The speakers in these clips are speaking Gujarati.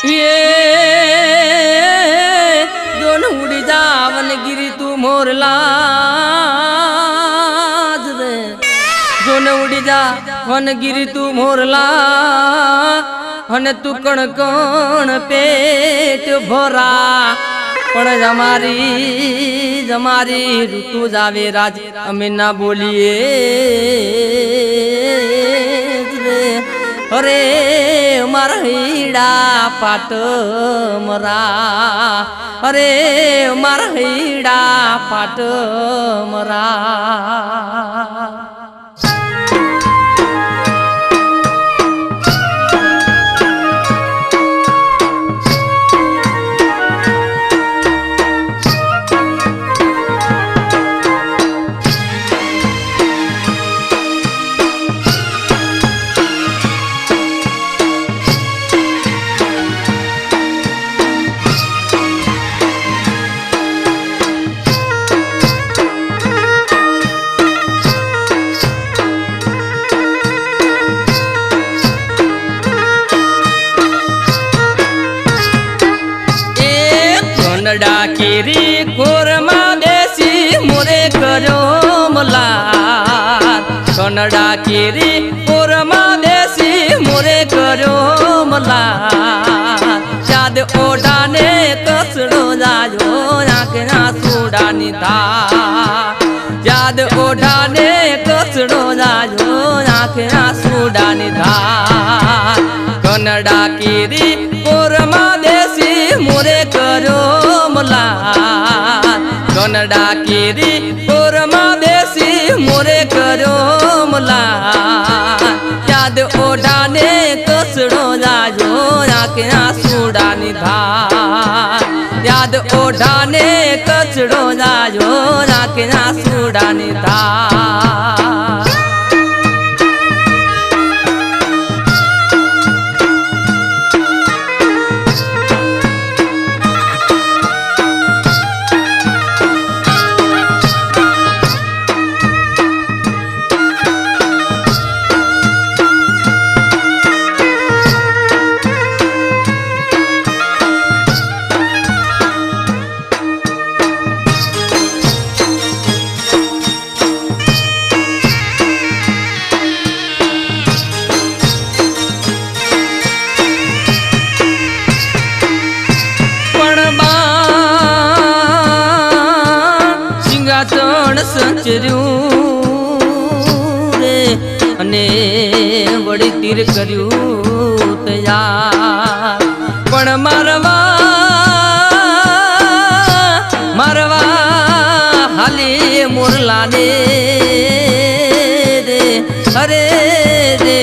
ये दोनों उड़ी जा वनगिरी तू मोरला रे दोनों उड़ी जा वनगिरी तू मोरला અને તું કણ કણ પેટ ભરા પણ જમારી ઋતુ જાવે રાજ અમે ના બોલીએ રે અરે મારા હીડા પાટ મરા અરે મારા હીડા પાટ મરા डाकेरी कोरमा देसी मोरे करो मलार कन्नडा केरी कोरमा देसी मोरे करो मलार याद ओढ़ाने कसड़ो जायो आँखना सूडानी था याद ओढ़ाने कसड़ो जायो आँखना सूडानी था कन्नडा केरी कोरमा देसी मोरे करो कन्नडा केरी कोरमा देसी मोरे करो मला याद ओढ़ाने कसड़ो जायो आँखना सूडानी धार याद ओढ़ाने कसड़ो जायो आँखना सूडानी धार संचर्યું રે અને વળી તીર કર્યું તૈયાર પણ મારવા હાલે મોરલાને રે અરે રે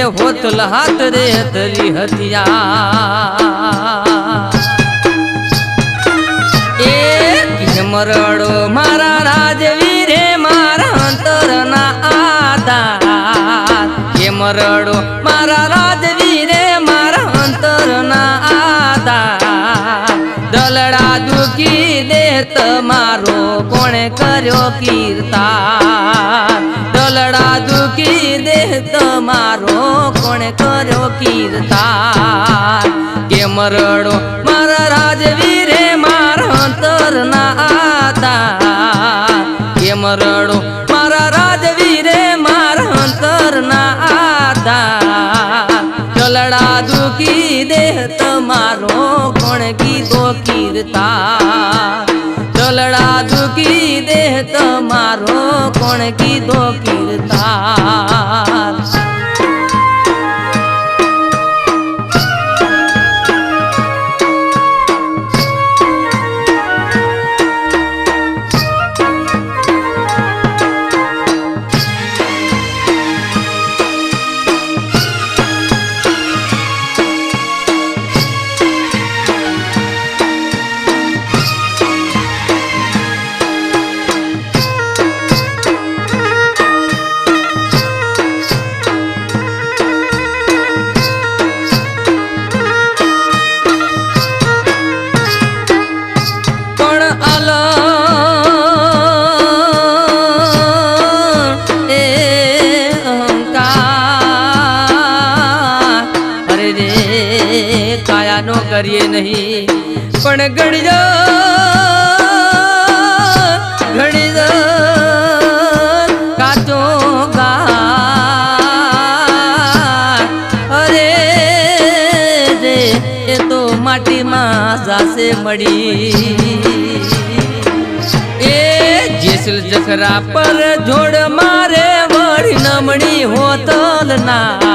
એ હોતલ હાથ રે તરી હથિયાર એ મરડો મારા રાજવીરે મારા અંતરના આધાર એ મરડો મારા રાજવીરે મારા અંતરના આધાર દલડા દુખી દે તમારો કોણે કર્યો કીર્તાર દલડા દુખી દે તમારો કોણે કર્યો કીર્તાર કે મરડો મારા રાજવીરે મારા અંતરના આધાર કે મરડો મારા રાજવીરે મારા અંતરના આધાર દલડા દુખી દે તમારો કોણ કીધો કીર્તાર દલડા દુખી દે તમારો કોણ કીધો કીર્તાર નહીં પણ ઘડીજો કાચો ગા અરે રે એ તો માટીમાં જાશે મળી એ જેસલ જખરા પર જોડ મારે વળી નમણી હોતલ ના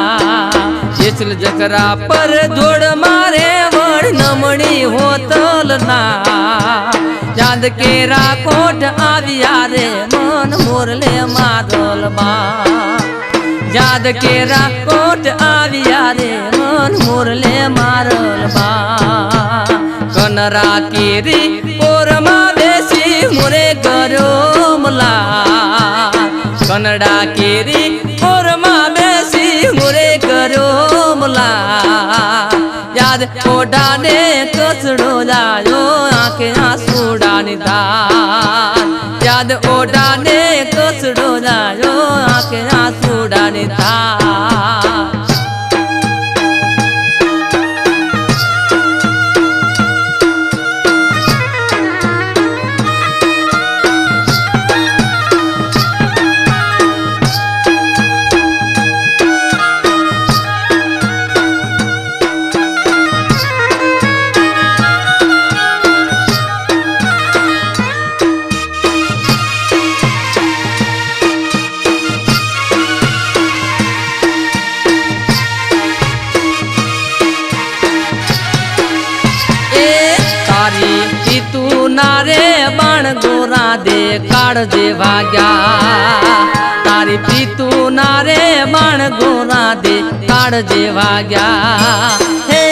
જેસલ જખરા પર જોડ મારે વળી નમણી હોતલ ના ચાંદ કેરા કોટ આવ્યા રે મન મોરલે મારલ બા યાદ કેરા કોટ આવ્યા રે મન મોરલે મારલ બા કનરા કેરી પોરમાં બેસી મોરે કર્યો મલા કનડા કેરી પોરમાં બેસી મોરે કર્યો મલા યાદ ઓઢાને કસડો જાયો આંખે આંસુડાની ધાર યાદ ઓઢાને કસડો જાયો આંખે આંસુડાની ધાર નારે બાણ ગોરા દે કાળજે વાગ્યા તારી પીતુ નારે બાણ ગોરા દે કાળજે વાગ્યા હે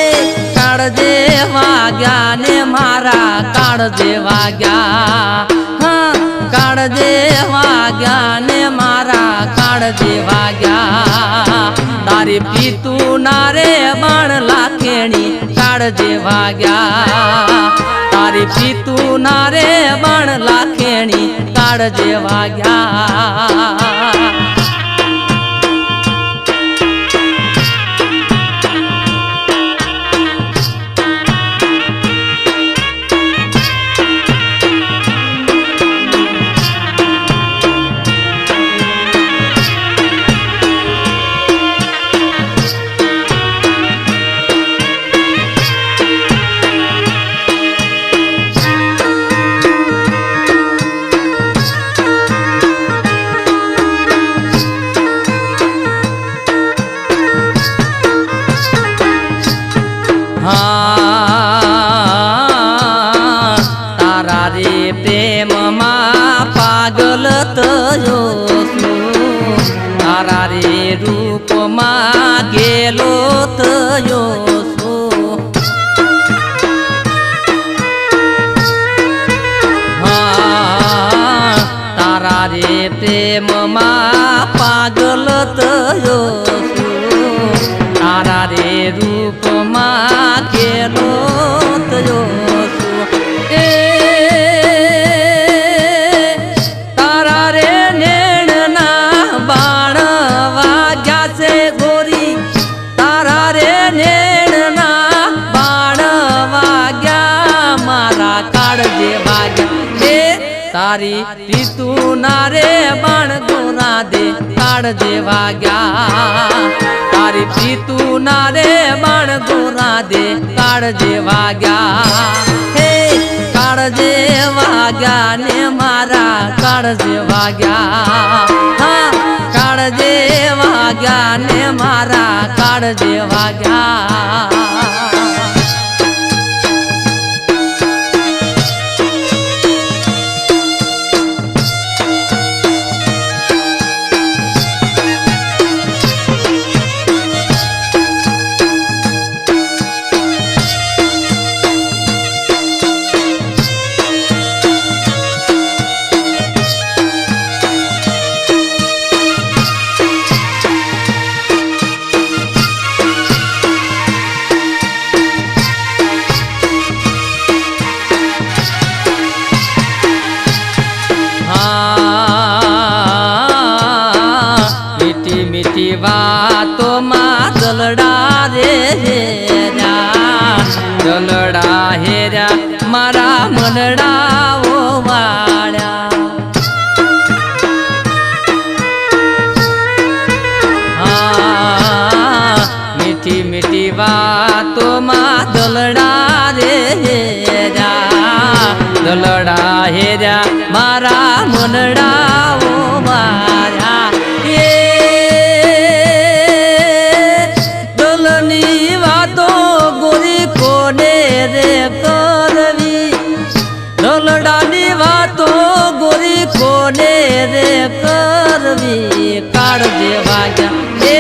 કાળજે વાગ્યા ને મારા કાળજે વાગ્યા હા કાળજે વાગ્યા ને મારા કાળજે વાગ્યા તારી પીતુ નારે બાણ લાખેણી કાળજે વાગ્યા તારી પીતુ નારે બાણ લાખેણી કાળજે વાગ્યા તારા રે પ્રેમમાં પાગલ થયો છું તારા રે રૂપમાં ગેલો થયો છું તારા રે પ્રેમમાં પાગલ થયો છું તારા રે રૂપમાં ગેલો થયો છું એ તારા રે નેણના બાણ વાગ્યા છે ગોરી તારા રે નેણના બાણ વાગ્યા મારા કાળજે વાગ્યા એ તારી પીતુ નારે બાણ ગોરા દે કાળજે વાગ્યા તારી પીતુ નારે બાણ ગોરા દે કાળજે વાગ્યા હે કાળજે વાગ્યા ને મારા કાળજે વાગ્યા હા કાળજે વાગ્યા ને મારા કાળજે વાગ્યા હેર્યા મારા મનડાઓ વાળ્યા મીઠી મીઠી વાતોમાં દલડા રે હેર્યા દલડા હેર્યા મારા મનડાઓ માર્યા એ દલની વાતો ગોરી કોને રે કરવી દલડાની વાતો ગોરી કોને રે કરવી કાળજે વાગ્યા એ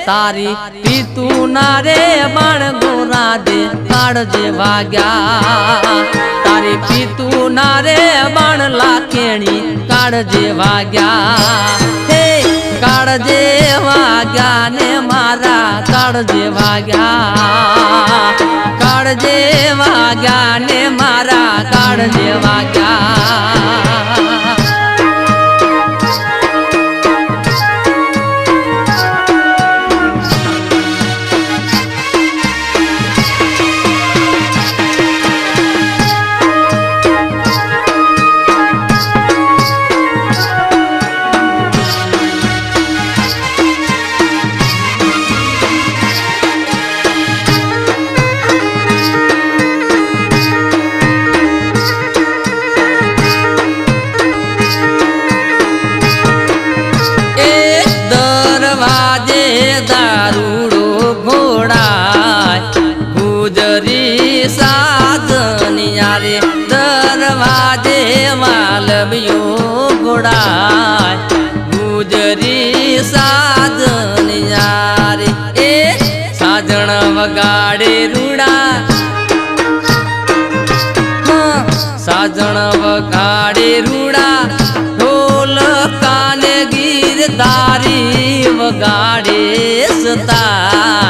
તારી પીતું ના રે બાણ ગોરા દે કાળજે વાગ્યા તારી પીતું ના રે બાણ લાખેણી કાળજે વાગ્યા હે કાળજે વાગ્યા ને મારા કાળજે વાગ્યા કાળજે વાગ્યા ને મારા કાળજે વાગ્યા દારૂડો ઘોડાય ગુજરી સાધનિયા રે દરવાજે માલવીઓ ઘોડાય ગુજરી સાધનિયા રે એ સાજણ વગાડે રૂડા સાજણ વગાડે રૂડા ઢોલ કાને ગીરધારી વગાડે સતા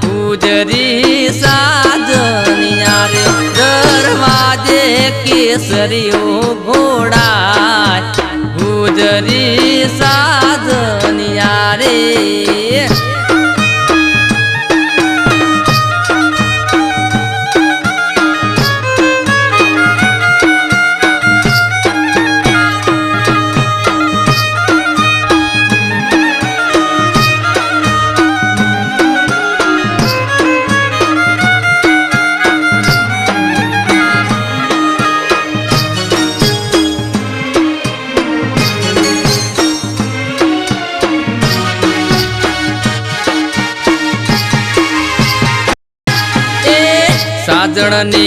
ગુજરી સાધનિયા રે દરવાજે કેસરીઓ ઘોડાય ગુજરી સાધનિયા રે સાજણ ને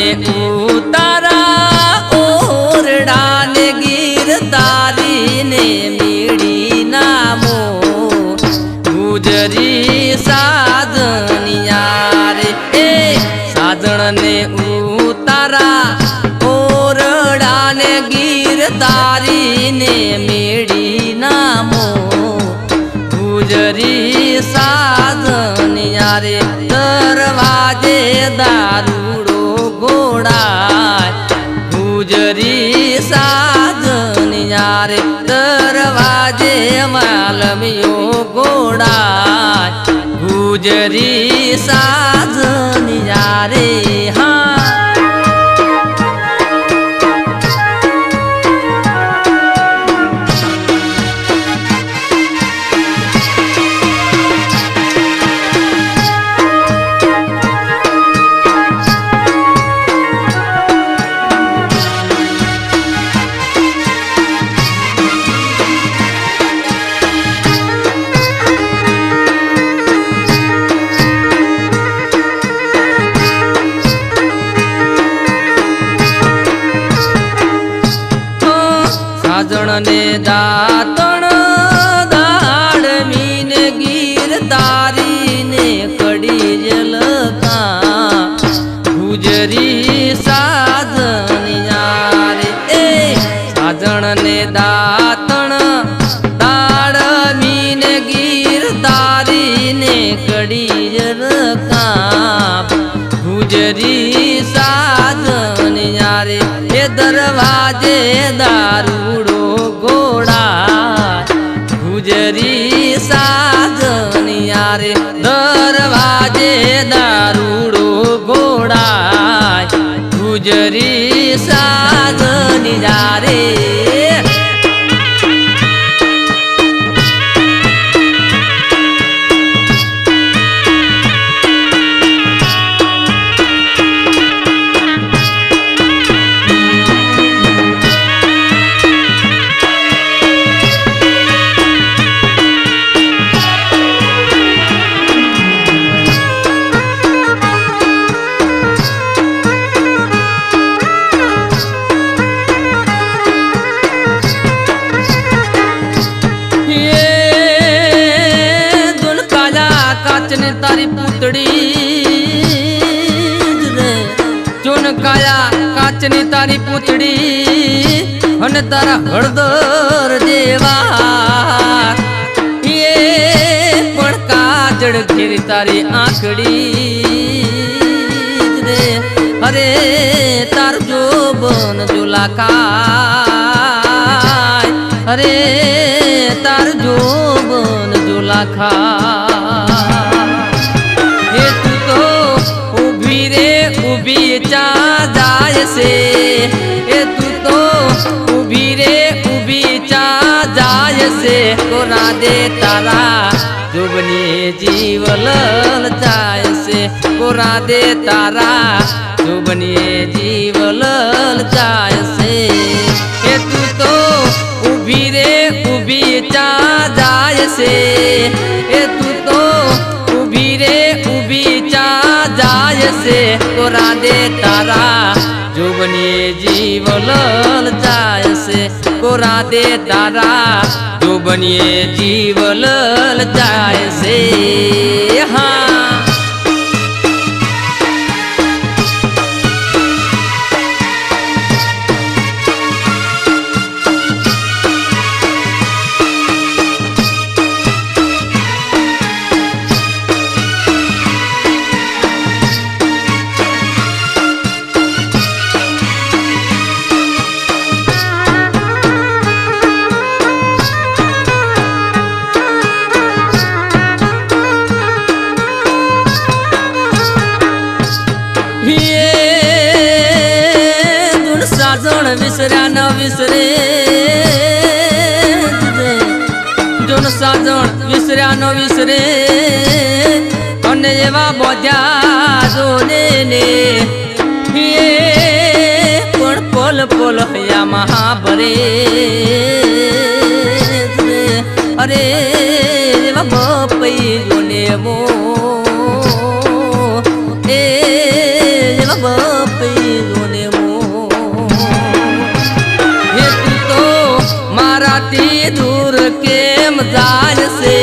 ઉતારા ઓરડા ને ગીરધારી ને મીડી નામો ગુજરી સાધનિયા રે એ સાજણ ને ઉતારા ઓરડા ને ગીરધારી ને મીડી નામો ગુજરી સાધનિયા રે દરવાજે દારૂડો ઘોડાય ગુજરી સાધનિયા રે દરવાજે માલવીઓ ઘોડાય ગુજરી સાધનિયા રે હા ને દાતણ દાડમીને ગીરધારીને કડી જલકા ગુજરી સાધનિયા રે એ સાજણ ને દાતણ દાડમીને ગીરધારીને કડી જલકા ગુજરી સાધનિયા રે એ દરવાજે દારૂડો ઘોડા ગુજરી સાધનિયા રે દરવાજે દારૂડો ઘોડા ગુજરી સાગની જારે તારી પૂતળી રે જોન કાયા કાચની તારી પૂતળી અને તારા હળદર જેવા એ પણ કાજળ ઘેરી તારી આંખડી રે અરે તાર જોબન જોલાખાય અરે તાર જોબન જોલાખાય ઊભી ચા જાય છે એ તું તો ઊભી ચા જાય છે કોરા દે તારા જોબની જીવલ જાય છે કોરા દે તારા જોબની જીવલ જાય છે એ તું તો ઊભી ચા જાય છે એ તું તો ઊભી ચા જાય છે કોરા દે તારા જોબની જીવલ જાય છે કોરા દે તારા જોબની જીવલ જાય છે હા વિસર્યા ન વિસરે જોન સાજણ વિસર્યા ન વિસરે અને એવા બોધ્યા જોને ને પણ પોલ પોલ હૈયા મહાભરે અરે એવા બપઈ જોને મો એવા બપઈ જોને મારાથી દૂર કેમ જાય છે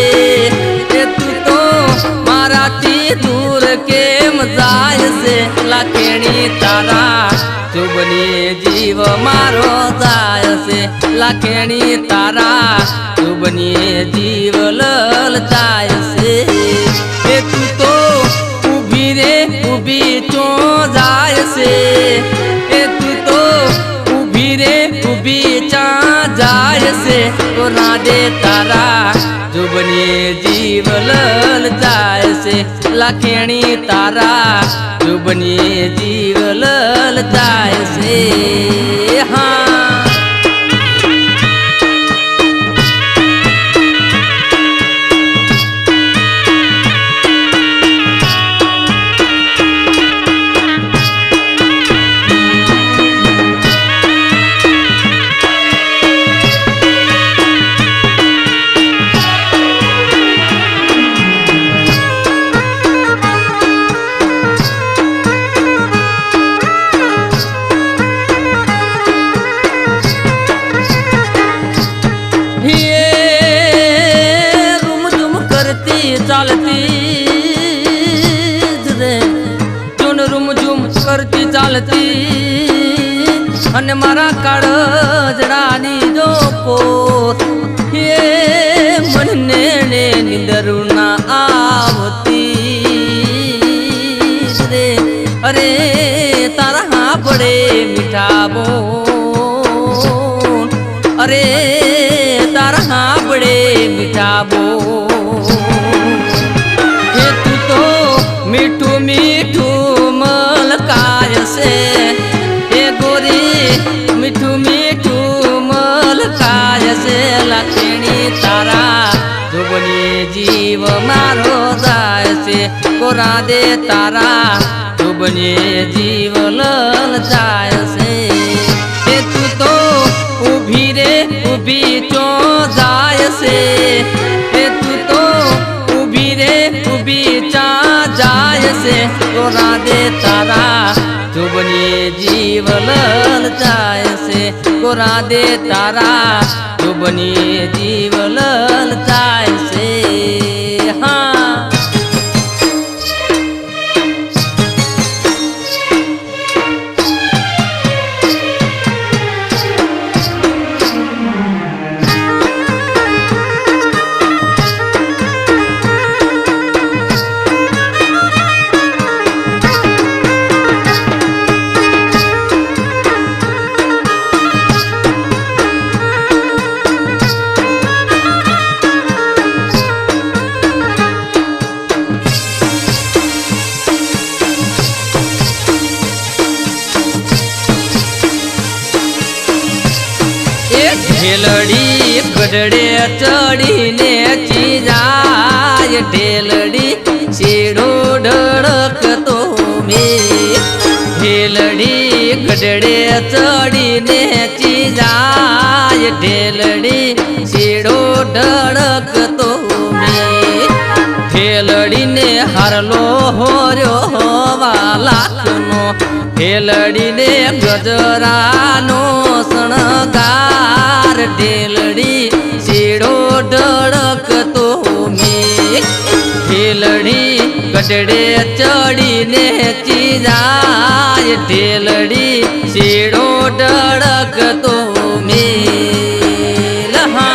એ તું તો મારાથી દૂર કેમ જાય છે લાખેણી તારા જોબની જીવ મારો જાય છે લાખેણી તારા જોબની જીવ જાય છે એ તું તો ઊભી ચો જાય છે એ તું તો ઊભી ચા જાય છે કોરા દે તારા જોબની જીવલ જાય છે લાખેણી તારા જોબની જીવલ જાય છે હા કરતી ચાલતી અને મારા કાળજડાની જો પોત એ મને નિંદર ના આવતી રે અરે તારા હા પડે મીઠા બોલ અરે તારા હા પડે મીઠા બોલ એ તું તો મીઠું મીઠું મલકાય છે કોરા દે તારા શુભને જીવ લલચાય છે એ તું તો ઊભી રે ઊભી ચો જાય છે એ તું તો ઊભી રે ઊભી ચા જાય છે કોરા દે તારા શુભને જીવ લલચાય છે કોરા દે તારા શુભને જીવ લલચાય છે હા ઢેલડી ગઢડે ચડીને ચીજાય ઢેલડી શેડો ઢળકતો મેં ઢેલડી ગઢડે ચડીને ચીજાય ઢેલડી શેડો ઢળકતો મેં ઢેલડીને હારલો હોર્યો હોવા લાખનો ઢેલડીને ગજરાનો શણગાર ઢેલડી શેડો ઢળકતો મેં ઢેલડી ગઢડે ચડીને ચીજાય ઢેલડી શેડો ઢળકતો મેં હા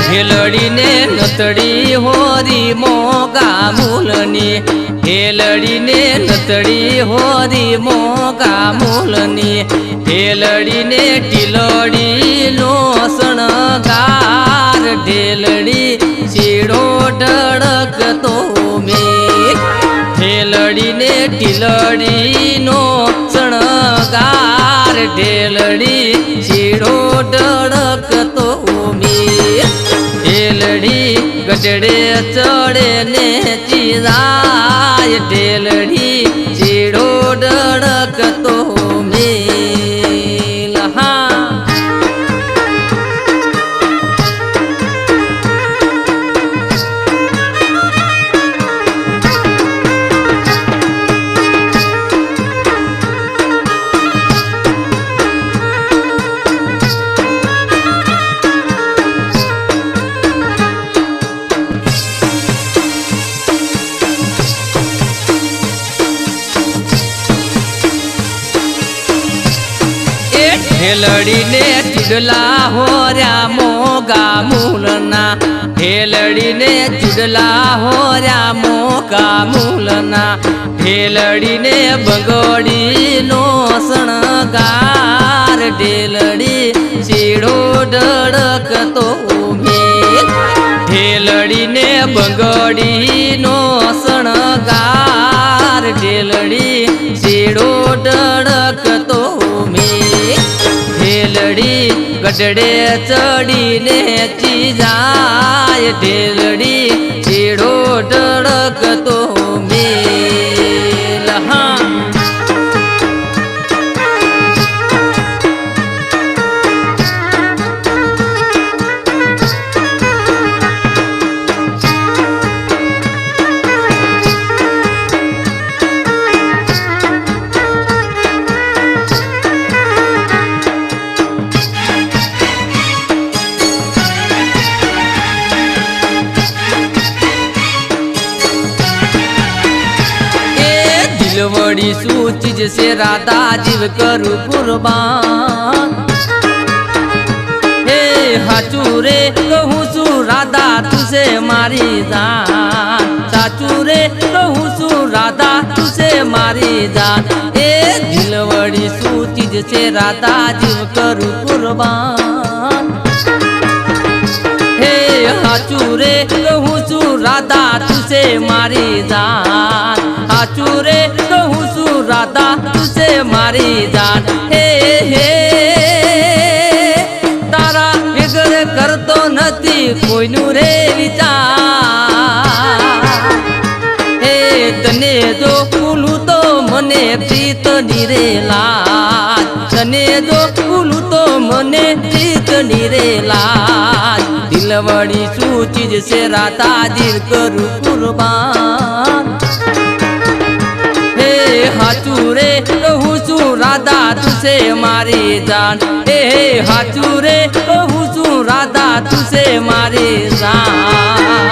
ઢેલડીને નતડી હોરી મોગા મૂલની ઢેલડીને નતડી હોરી મોગા મૂલની ઢેલડીને ટીલડીનો શણગાર ઢેલડી શેડો ઢળકતો મેં ઢેલડીને ટીલડીનો શણગાર ઢેલડી શેડો ઢળકતો મેં ઢેલડી ગઢડે ચડે ને ચીરાય ઢેલડી શેડો ઢળકતો મેલ હા ઢેલડીને ચૂડલા હોર્યા મોગા મૂલના ઢેલડીને ચૂડલા હોર્યા મોગા મૂલના ઢેલડીને બંગડીનો શણગાર ઢેલડી શેડો ઢળકતો મેં ઢેલડીને બંગડીનો શણગાર ઢેલડી શેડો ઢળકતો મેં ઢેલડી ગઢડે ચડીને ચીજાય ઢેલડી શેડો ઢળકતો મેલ હા दिलवड़ी શું ચીજ છે રાધા જીવ કરું કુરબાન હે હાચું રે કહું છું રાધા તું તુસે મારી જાન સાચું રે કહું છું રાધા તુસે મારી જાન એ દિલવડી શું ચીજ છે રાધા જીવ કરું કુરબાન હે હાચું રે કહું છું રાધા તુસે મારી જાન હાચું રે કહું છું રાધા તુસે મારી જાન હે હે તારા વગર કરતો નથી કોઈનું રે વિચાર હે તને જો ભૂલું તો મને પ્રીત નીરે લાજ તને જો ભૂલું તો મને પ્રીત નીરે લાજ દિલવડી શું ચીજ છે રાધા દિલ કરું કુરબાન હે હાચું રે કહું છું રાધા તુસે મારી જાન હે હાચું રે કહું છું રાધા તુસે મારી જાન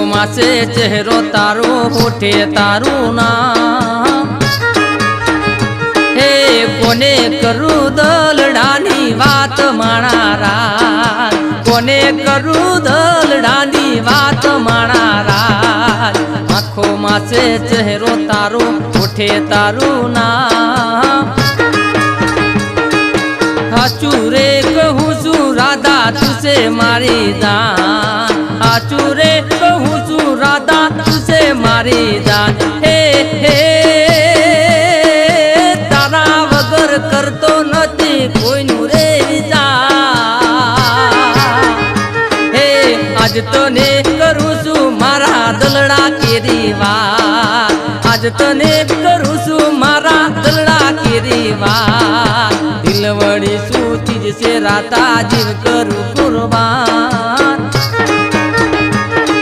માસે ચહેરો તારો હોઠે તારું નામ હે કોને કરું દલડાની વાત માણારા કોને કરું દલડાની વાત માણારા આંખો માસે ચહેરો તારો હોઠે તારું નામ હાચું રે કહું છું રાધા તુસે મારી જાન હાચું રે કહું છું રાધા તુસે મારી જાન હે હે તારા વગર કરતો નથી કોઈનું રે વિચાર હે આજ તને કરું છું મારા દલડા કેરી વાત આજ તને કરું છું મારા દલડા કેરી વાત દિલવડી શું ચીજ છે રાધા જીવ કરું કુરબાન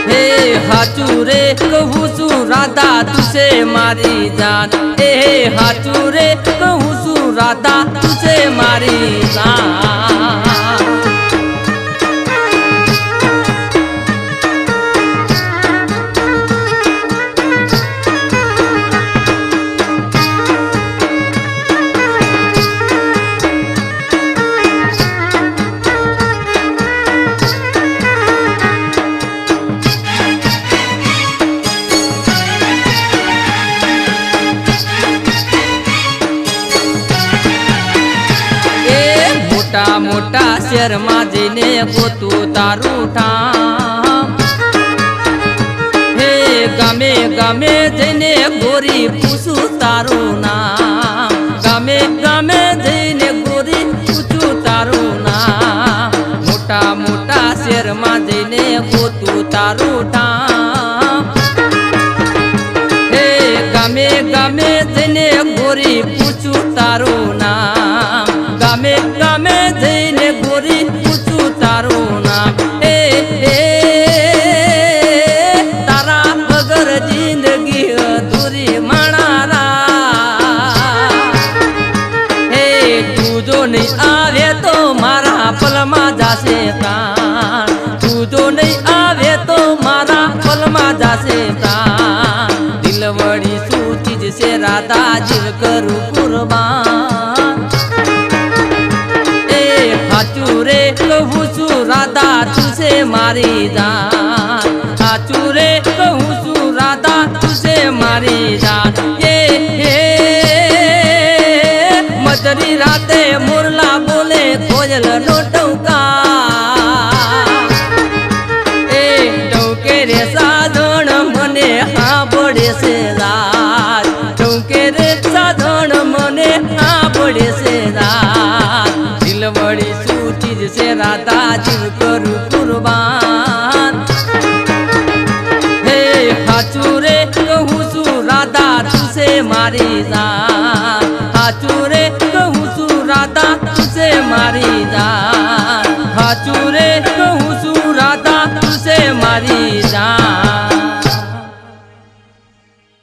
હે હાચું રે કહું છું રાધા તુસે મારી જાન હે હાચું રે કહું છું રાધા તુસે મારી જાન મોટા મોટા શહેરમાં જઈને ગોતું તારું ઠામ હે ગામે ગામે જઈને ગોરી પૂછું તારું નામ ગામે ગામે જઈને ગોરી પૂછું તારું નામ મોટા મોટા શહેરમાં જઈને ગોતું તારું ઠામ હે ગામે ગામે જઈને ગોરી પૂછું તારું નામ ગામે ગામે જઈને ગોરી પૂછું તારું નામ હે હે તારા વગર જિંદગી અધૂરી માણારા હે તું જો નહીં આવે તો મારા પલમાં જાશે પ્રાણ તું જો નહીં આવે તો મારા પલમાં જાશે પ્રાણ દિલવડી શું ચીજ છે રાધા જીવ કરું કુરબાન હાચું રે કહું છું રાધા તુસે મારી જાન હાચું રે કહું છું રાધા તુસે મારી જાન હે હે મધરી રાતે મોરલા બોલે કોયલ નો ટંકા એ ટંકે રે સાધણ મને સાંભળે છે રાત ટંકે રે સાધણ મને સાંભળે છે રાત દિલવડી શું ચીજ છે રાધા જીવ કરું કુરબાન હે હાચું રે કહું છું રાધા તુસે મારી જાન હાચું રે કહું છું રાધા તુસે મારી જાન હાચું રે કહું છું રાધા તુસે મારી